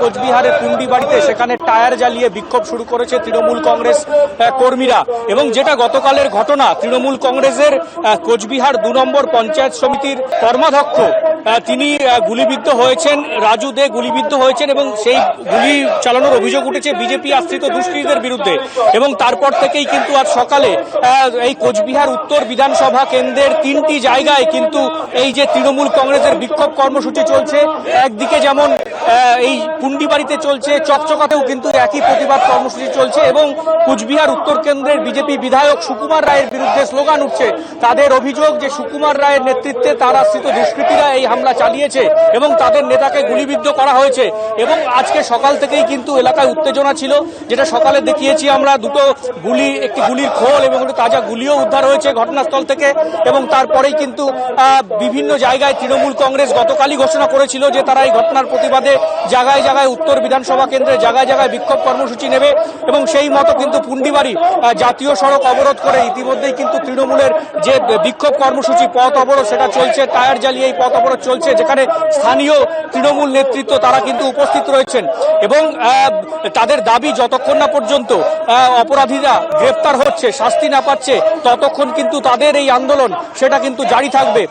কোচবিহারের পুন্ডিবাড়িতে সেখানে টায়ার জ্বালিয়ে বিক্ষোভ শুরু করেছে তৃণমূল কংগ্রেস কর্মীরা। এবং যেটা গতকালের ঘটনা, তৃণমূল কংগ্রেসের কোচবিহার 2 নম্বর পঞ্চায়েত সমিতির কর্মাধ্যক্ষ তিনি গুলিবিদ্ধ হয়েছেন, রাজু দে গুলিবিদ্ধ হয়েছেন এবং সেই গুলি চালানোর অভিযোগ উঠেছে বিজেপি আশ্রিত দুষ্কৃতীদের বিরুদ্ধে। এবং তারপর থেকেই কিন্তু আজ সকালে এই কোচবিহার উত্তর বিধানসভা কেন্দ্রের 3টি জায়গায় কিন্তু এই যে তৃণমূল কংগ্রেসের বিক্ষোভ কর্মসূচি চলছে। একদিকে যেমন এই পুন্ডিবাড়িতে চলছে, চকচকাতেও কিন্তু একই প্রতিবাদ কর্মসূচি চলছে এবং কুচবিহার উত্তর কেন্দ্রের বিজেপি বিধায়ক সুকুমার রায়ের বিরুদ্ধে স্লোগান উঠছে। তাদের অভিযোগ যে সুকুমার রায়ের নেতৃত্বে তার আশ্রিত দুষ্কৃতীরা এই হামলা চালিয়েছে এবং তাদের নেতাকে গুলিবিদ্ধ করা হয়েছে। এবং আজকে সকাল থেকেই কিন্তু এলাকায় উত্তেজনা ছিল, যেটা সকালে দেখিয়েছি আমরা। দুটো গুলি, একটি গুলির খোল এবং তাজা গুলিও উদ্ধার হয়েছে ঘটনাস্থল থেকে। এবং তারপরেই কিন্তু বিভিন্ন জায়গায় তৃণমূল কংগ্রেস গতকালই ঘোষণা করেছিল যে তারা এই ঘটনার প্রতিবাদে জায়গায় জায়গায় উত্তর বিধানসভা কেন্দ্রে জায়গায় জায়গায় বিক্ষোভ কর্মসূচি নেবে। এবং সেই মতো কিন্তু পুন্ডিবাড়ি জাতীয় সড়ক অবরোধ করে ইতিমধ্যেই কিন্তু তৃণমূলের যে বিক্ষোভ কর্মসূচি, পথ অবরোধ, সেটা চলছে। টায়ার জ্বালিয়ে এই পথ অবরোধ চলছে, যেখানে স্থানীয় তৃণমূল নেতৃত্ব তারা কিন্তু উপস্থিত রয়েছেন। এবং তাদের দাবি, যতক্ষণ না পর্যন্ত অপরাধীরা গ্রেফতার হচ্ছে, শাস্তি না পাচ্ছে, ততক্ষণ কিন্তু তাদের এই আন্দোলন সেটা কিন্তু জারি থাকবে।